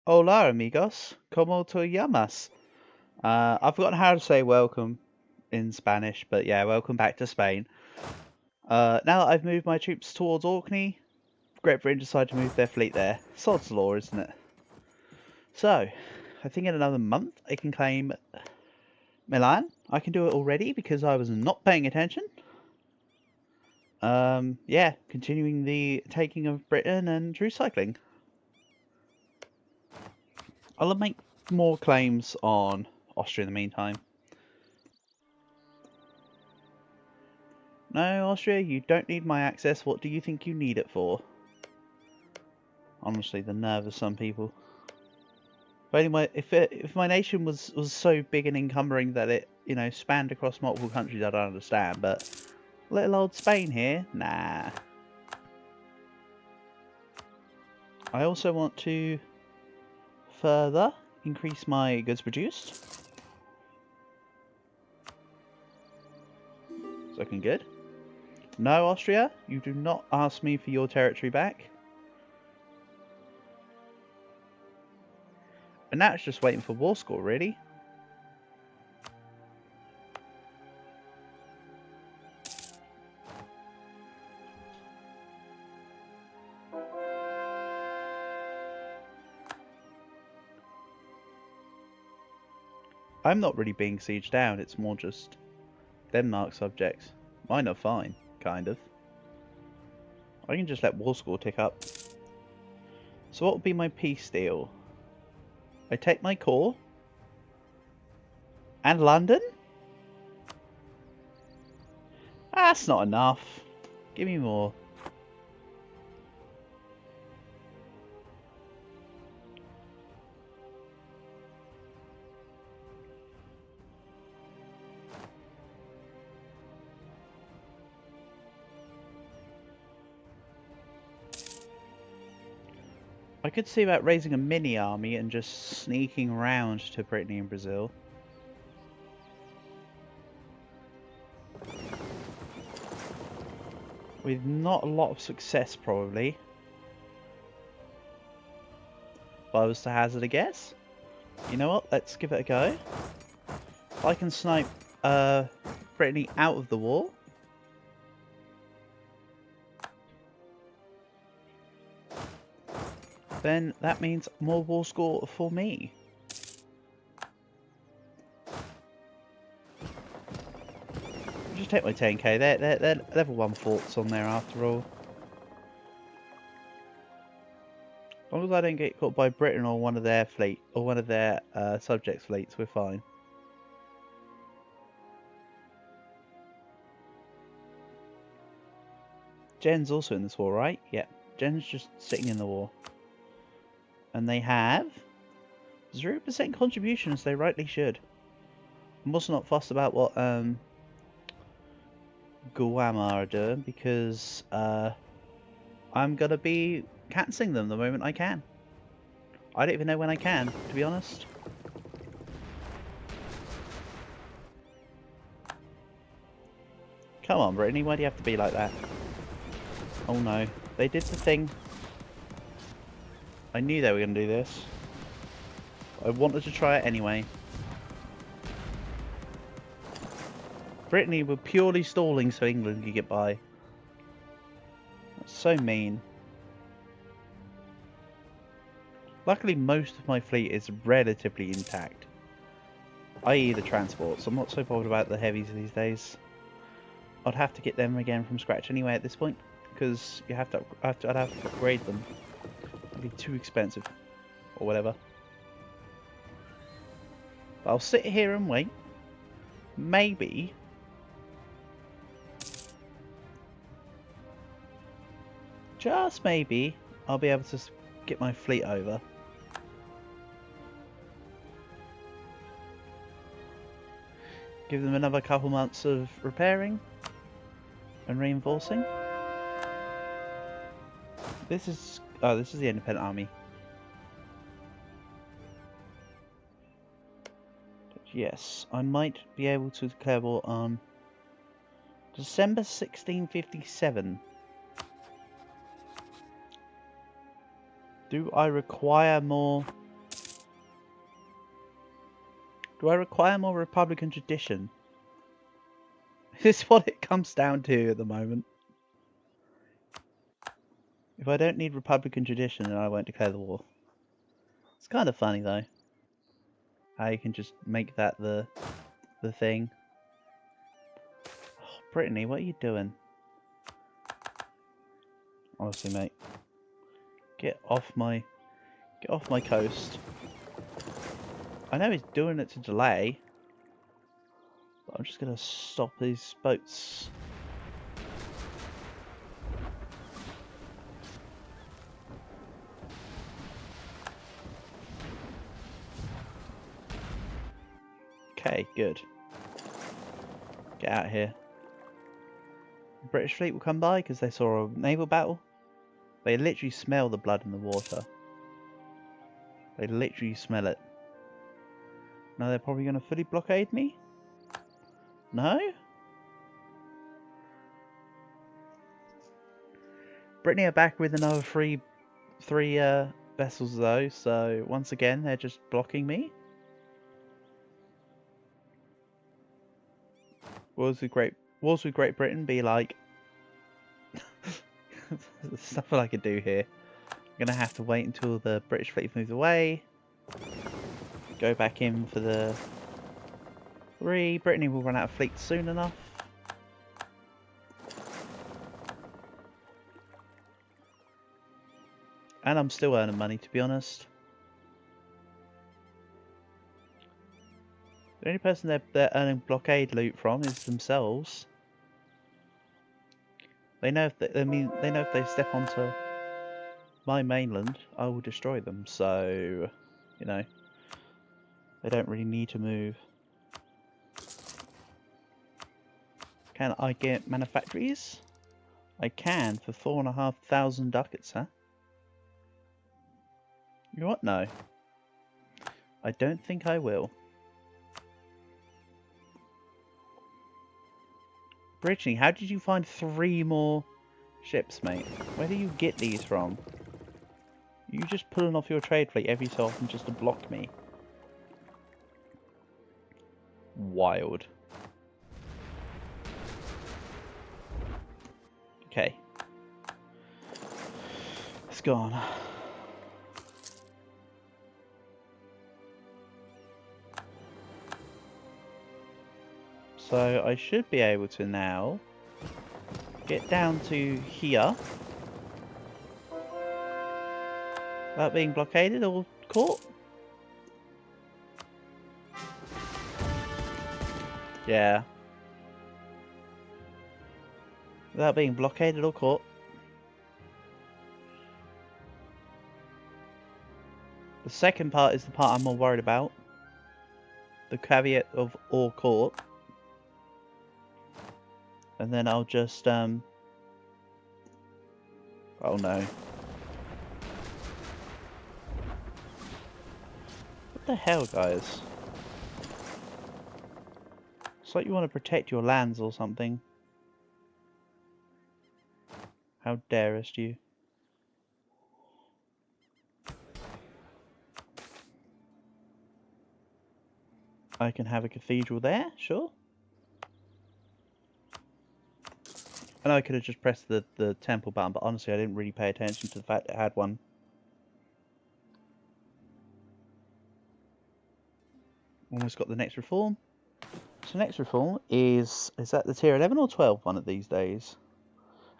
Hola, amigos. ¿Cómo te llamas? I've forgotten how to say welcome in Spanish, but yeah, welcome back to Spain. Now that I've moved my troops towards Orkney, Great Britain decided to move their fleet there. Sod's law, isn't it? So, I think in another month I can claim Milan. I can do it already because I was not paying attention. Yeah, continuing the taking of Britain and truce cycling. I'll make more claims on Austria in the meantime. No, Austria, you don't need my access. What do you think you need it for? Honestly, the nerve of some people. If my nation was so big and encumbering that it, spanned across multiple countries, I don't understand. But little old Spain here, nah. I also want to further increase my goods produced. It's looking good. No, Austria, you do not ask me for your territory back. And now it's just waiting for war score, really. I'm not really being sieged down, it's more just Denmark subjects. Mine are fine, kind of. I can just let war score tick up. So what would be my peace deal? I take my core. And London? That's not enough. Give me more. I could see about raising a mini army and just sneaking around to Brittany and Brazil. With not a lot of success, probably. If I was to hazard a guess. You know what? Let's give it a go. If I can snipe Brittany out of the war. Then that means more war score for me. Just take my 10k. They're level 1 forts on there after all. As long as I don't get caught by Britain or one of their fleet or one of their subjects' fleets, we're fine. Jen's also in this war, right? Yeah, Jen's just sitting in the war. And they have 0% contribution, as they rightly should. I'm also not fussed about what Guam are doing because I'm gonna be cancelling them the moment I can. I don't even know when I can, to be honest. Come on, Brittany, why do you have to be like that? Oh no, they did the thing. I knew they were going to do this. I wanted to try it anyway. Brittany were purely stalling so England could get by. That's so mean. Luckily, most of my fleet is relatively intact. I.e. the transports. I'm not so bothered about the heavies these days. I'd have to get them again from scratch anyway at this point, because I'd have to upgrade them. It'd be too expensive, or whatever. But I'll sit here and wait. Maybe. Just maybe, I'll be able to get my fleet over. Give them another couple months of repairing and reinforcing. This is the independent army. Yes, I might be able to declare war on December 1657. Do I require more Do I require more Republican tradition? Is this what it comes down to at the moment? If I don't need Republican tradition, then I won't declare the war. It's kind of funny though. How you can just make that the thing. Oh, Brittany, what are you doing? Honestly, mate. Get off my coast. I know he's doing it to delay, but I'm just gonna stop these boats. Okay, good. Get out of here. The British fleet will come by because they saw a naval battle. They literally smell the blood in the water. They literally smell it. Now they're probably going to fully blockade me? No? Brittany are back with another three vessels though, so once again they're just blocking me. Wars with Great Britain be like there's stuff I could do here. I'm gonna have to wait until the British fleet moves away. Go back in for the 3. Brittany will run out of fleet soon enough. And I'm still earning money, to be honest. The only person they're earning blockade loot from is themselves. They know if they know if they step onto my mainland, I will destroy them. So, you know, they don't really need to move. Can I get manufactories? I can for 4,500 ducats, huh? You know what? No. I don't think I will. Brittany, how did you find 3 more ships, mate? Where do you get these from? You just pulling off your trade fleet every so often just to block me. Wild. Okay. It's gone. So I should be able to now get down to here without being blockaded or caught. Yeah. Without being blockaded or caught. The second part is the part I'm more worried about. The caveat of or caught. And then I'll just, oh no. What the hell, guys? It's like you want to protect your lands or something. How darest you? I can have a cathedral there, sure. I know I could have just pressed the temple button, but honestly I didn't really pay attention to the fact it had one. Almost got the next reform. So next reform is that the tier 11 or 12 one of these days?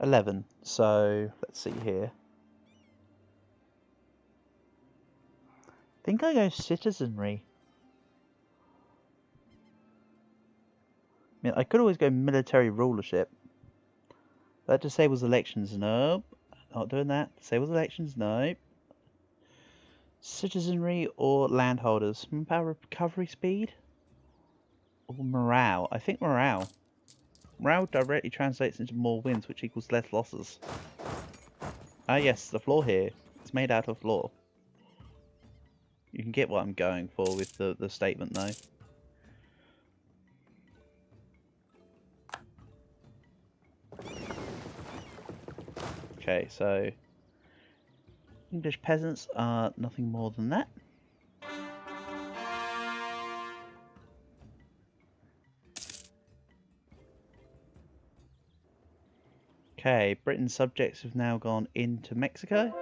11. So let's see here. I think I go citizenry. I mean, I could always go military rulership. That disables elections. Nope. Not doing that. Disables elections. Nope. Citizenry or landholders. Manpower recovery speed? Or morale? I think morale. Morale directly translates into more wins, which equals less losses. Ah yes, the floor here. It's made out of floor. You can get what I'm going for with the statement though. Okay, so English peasants are nothing more than that. Okay, Britain's subjects have now gone into Mexico.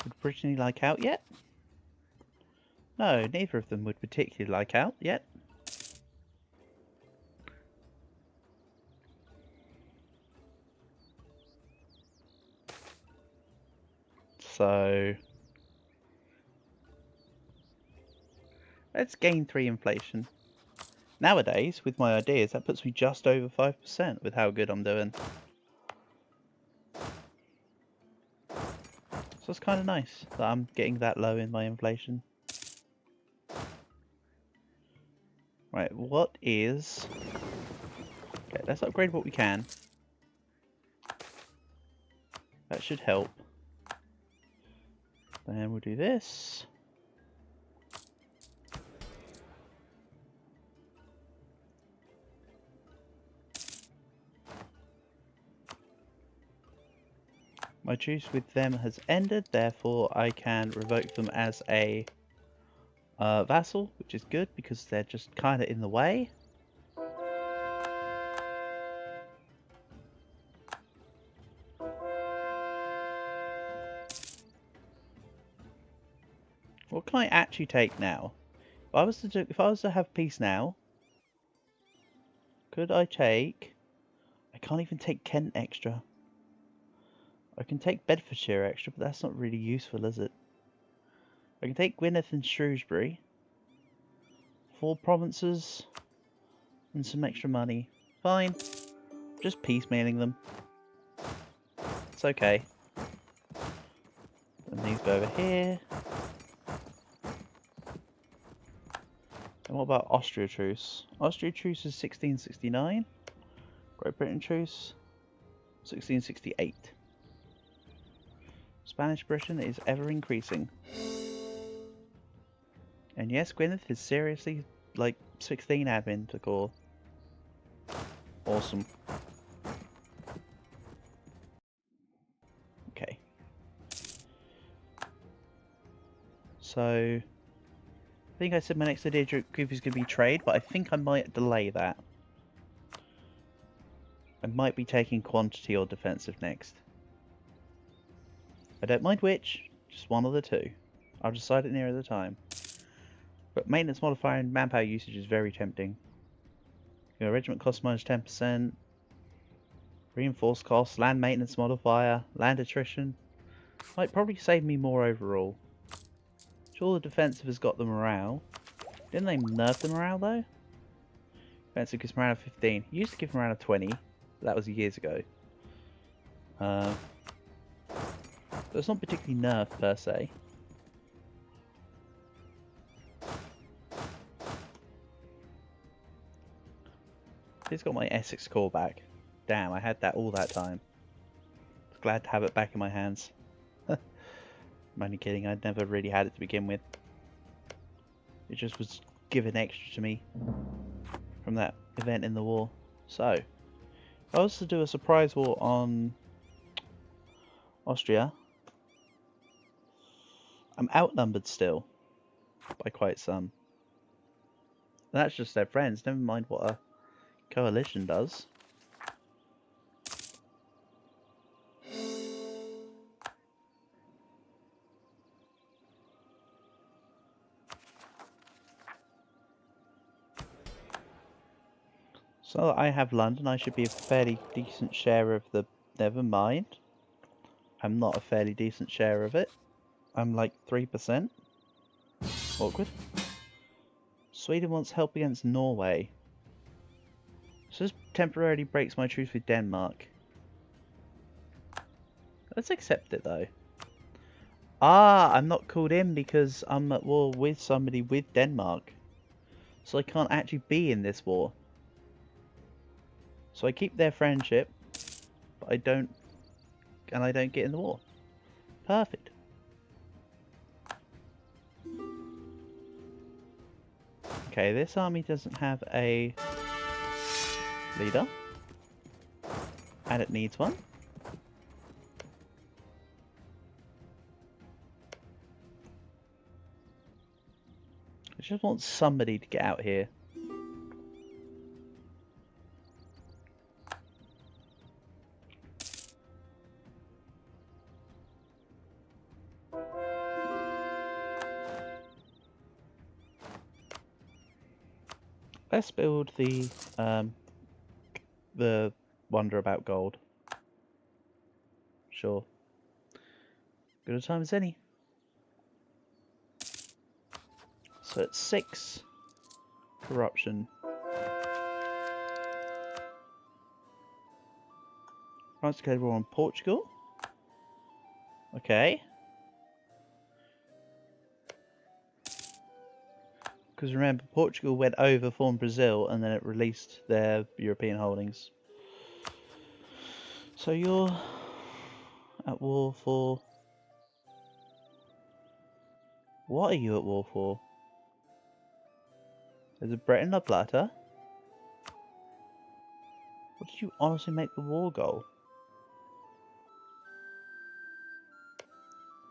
Would Brittany like out yet? No, neither of them would particularly like out yet. So let's gain 3 inflation. Nowadays, with my ideas, that puts me just over 5% with how good I'm doing. So it's kind of nice that I'm getting that low in my inflation. Right, what is... Okay, let's upgrade what we can. That should help. Then we'll do this. My truce with them has ended, therefore I can revoke them as a vassal, which is good because they're just kind of in the way. What can I actually take now? If I was to have peace now, could I take... I can't even take Kent extra. I can take Bedfordshire extra, but that's not really useful, is it? I can take Gwynedd and Shrewsbury. 4 provinces. And some extra money. Fine. Just piecemealing them. It's okay. And these go over here. And what about Austria Truce? Austria Truce is 1669. Great Britain Truce, 1668. Spanish Britain is ever increasing. And yes, Gwynedd is seriously like 16 admin to core. Awesome. Okay. So, I think I said my next idea group is going to be trade, but I think I might delay that. I might be taking quantity or defensive next. I don't mind which, just one of the two. I'll decide it nearer the time. But maintenance modifier and manpower usage is very tempting. Your regiment cost minus 10%. Reinforced costs, land maintenance modifier, land attrition. Might probably save me more overall. Sure, the defensive has got the morale. Didn't they nerf the morale though? Defensive gives morale of 15. Used to give morale of 20. But that was years ago. So it's not particularly nerfed per se. It's got my Essex core back. Damn, I had that all that time. Glad to have it back in my hands. I'm only kidding, I'd never really had it to begin with. It just was given extra to me from that event in the war. So, if I was to do a surprise war on Austria, I'm outnumbered still by quite some. And that's just their friends, never mind what a coalition does. So I have London, I should be a fairly decent share of the... Never mind. I'm not a fairly decent share of it. I'm like 3%. Awkward. Sweden wants help against Norway. So this temporarily breaks my truce with Denmark. Let's accept it though. Ah, I'm not called in because I'm at war with somebody with Denmark. So I can't actually be in this war. So I keep their friendship, but I don't get in the war. Perfect. Okay, this army doesn't have a leader. And it needs one. I just want somebody to get out here. Let's build the wonder about gold. Sure. Good a time as any. So it's 6 corruption. France declared war on Portugal. Okay. Because remember, Portugal went over, formed Brazil, and then it released their European holdings. So you're at war for... What are you at war for? There's a Breton La Plata. What did you honestly make the war goal?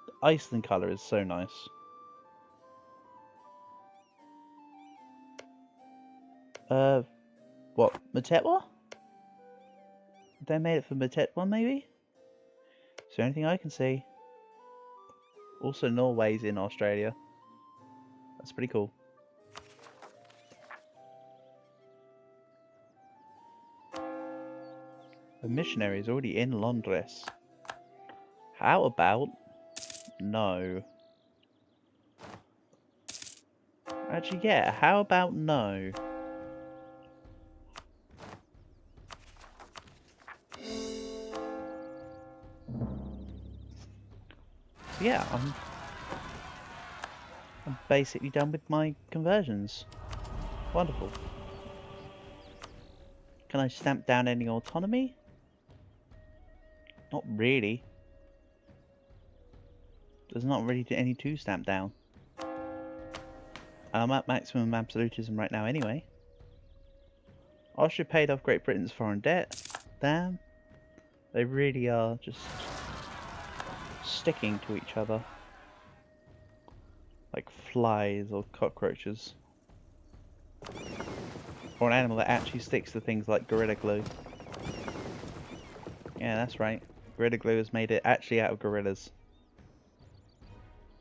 The Iceland colour is so nice. What? Matetwa? They made it for Matetwa, maybe? Is there anything I can see? Also, Norway's in Australia. That's pretty cool. A missionary is already in Londres. How about no? Actually, yeah, how about no? So yeah, I'm basically done with my conversions. Wonderful. Can I stamp down any autonomy? Not really. There's not really any to stamp down. I'm at maximum absolutism right now anyway. Austria paid off Great Britain's foreign debt. Damn. They really are just sticking to each other. Like flies or cockroaches. Or an animal that actually sticks to things like Gorilla Glue. Yeah, that's right. Gorilla Glue has made it actually out of gorillas.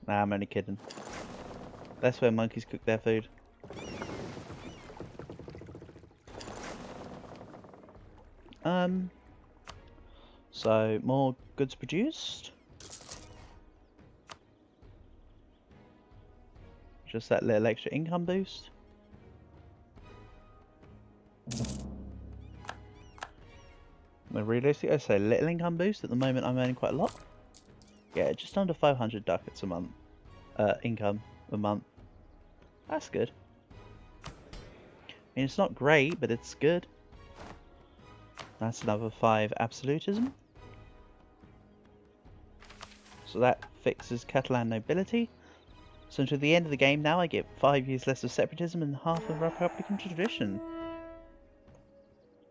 Nah, I'm only kidding. That's where monkeys cook their food. So more goods produced. Just that little extra income boost. Realistically, I say little income boost. At the moment, I'm earning quite a lot. Yeah, just under 500 ducats a month. Income a month. That's good. I mean, it's not great, but it's good. That's another 5 absolutism. So that fixes Catalan nobility. So until the end of the game now, I get 5 years less of separatism and half of Republican tradition.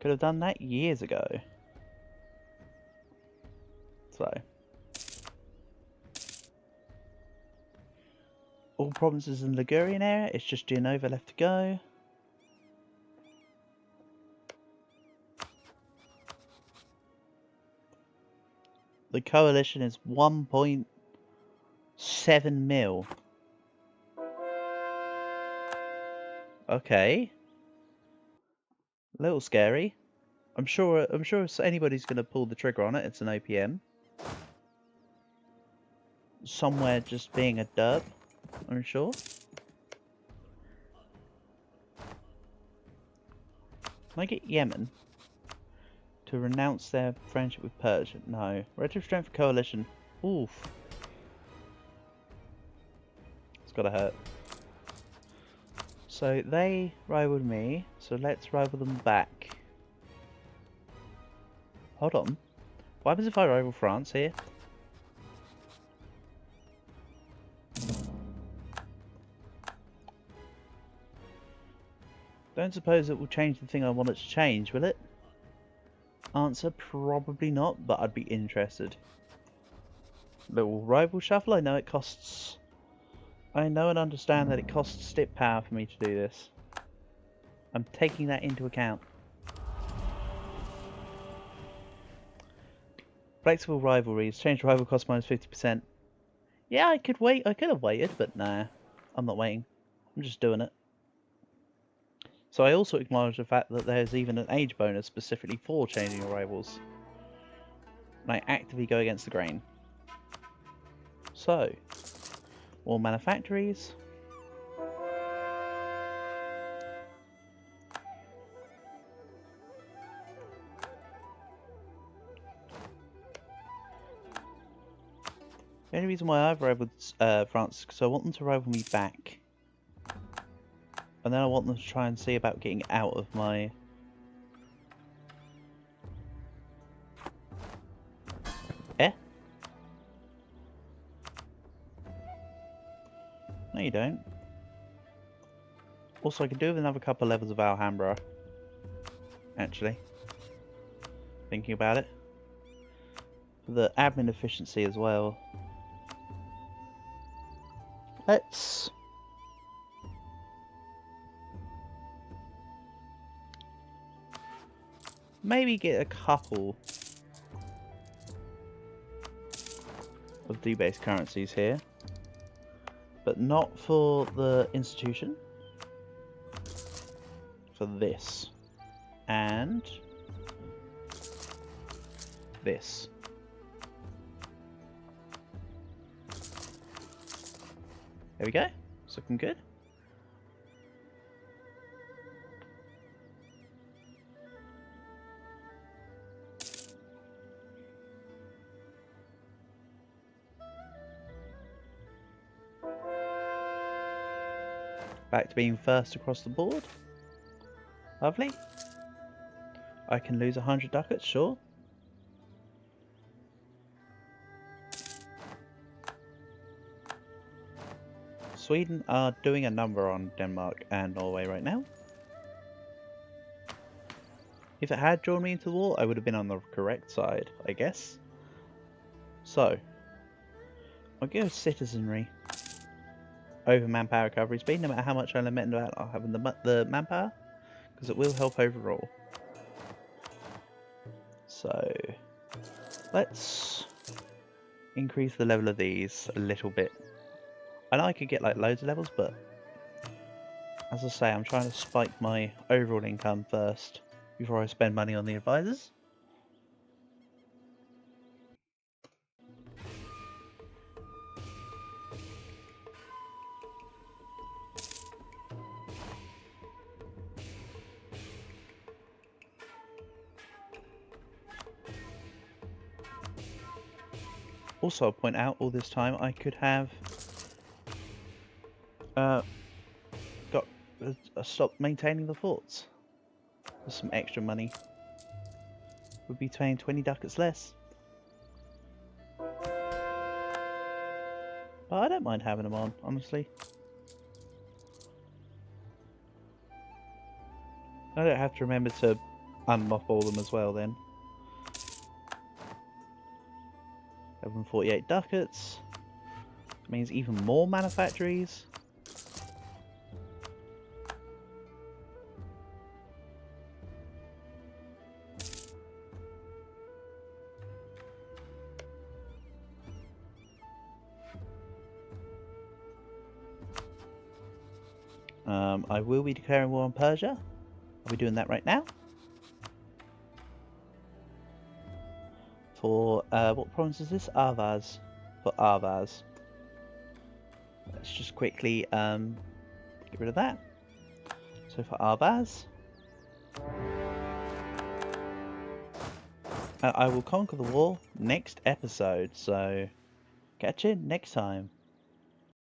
Could have done that years ago. So. All provinces in the Ligurian area, it's just Genova left to go. The coalition is 1.7 mil. Okay. A little scary. I'm sure if anybody's gonna pull the trigger on it, it's an OPM. Somewhere just being a derp, I'm sure. Can I get Yemen to renounce their friendship with Persia? No. Relative strength for coalition. Oof. It's gotta hurt. So they rivaled me, so let's rival them back. Hold on. What happens if I rival France here? Don't suppose it will change the thing I want it to change, will it? Answer, probably not, but I'd be interested. Little rival shuffle, I know it costs... I know and understand that it costs stip power for me to do this. I'm taking that into account. Flexible rivalries. Change rival cost minus 50%. Yeah, I could wait. I could have waited, but nah. I'm not waiting. I'm just doing it. So I also acknowledge the fact that there's even an age bonus specifically for changing your rivals. And I actively go against the grain. So, more manufactories. The only reason why I've rivaled France is because I want them to rival me back. And then I want them to try and see about getting out of my... No, you don't. Also, I could do with another couple of levels of Alhambra. Actually. Thinking about it. For the admin efficiency as well. Let's... maybe get a couple of debased currencies here. But not for the institution. For this. And this. There we go. It's looking good. Back to being first across the board. Lovely. I can lose 100 ducats, sure. Sweden are doing a number on Denmark and Norway right now. If it had drawn me into the war, I would have been on the correct side, I guess. So, I'll go citizenry over manpower recovery speed, no matter how much I lament about having the manpower, because it will help overall. So, let's increase the level of these a little bit. I know I could get like loads of levels, but as I say, I'm trying to spike my overall income first before I spend money on the advisors. Also, I'll point out all this time I could have stopped maintaining the forts with some extra money. Would be paying 20 ducats less. But I don't mind having them on, honestly. I don't have to remember to unmothball them as well then. 48 ducats. That means even more manufactories. I will be declaring war on Persia. I'll be doing that right now. For, what province is this? Avaz. For Avaz. Let's just quickly get rid of that. So for Avaz. I will conquer the war next episode, so catch you next time.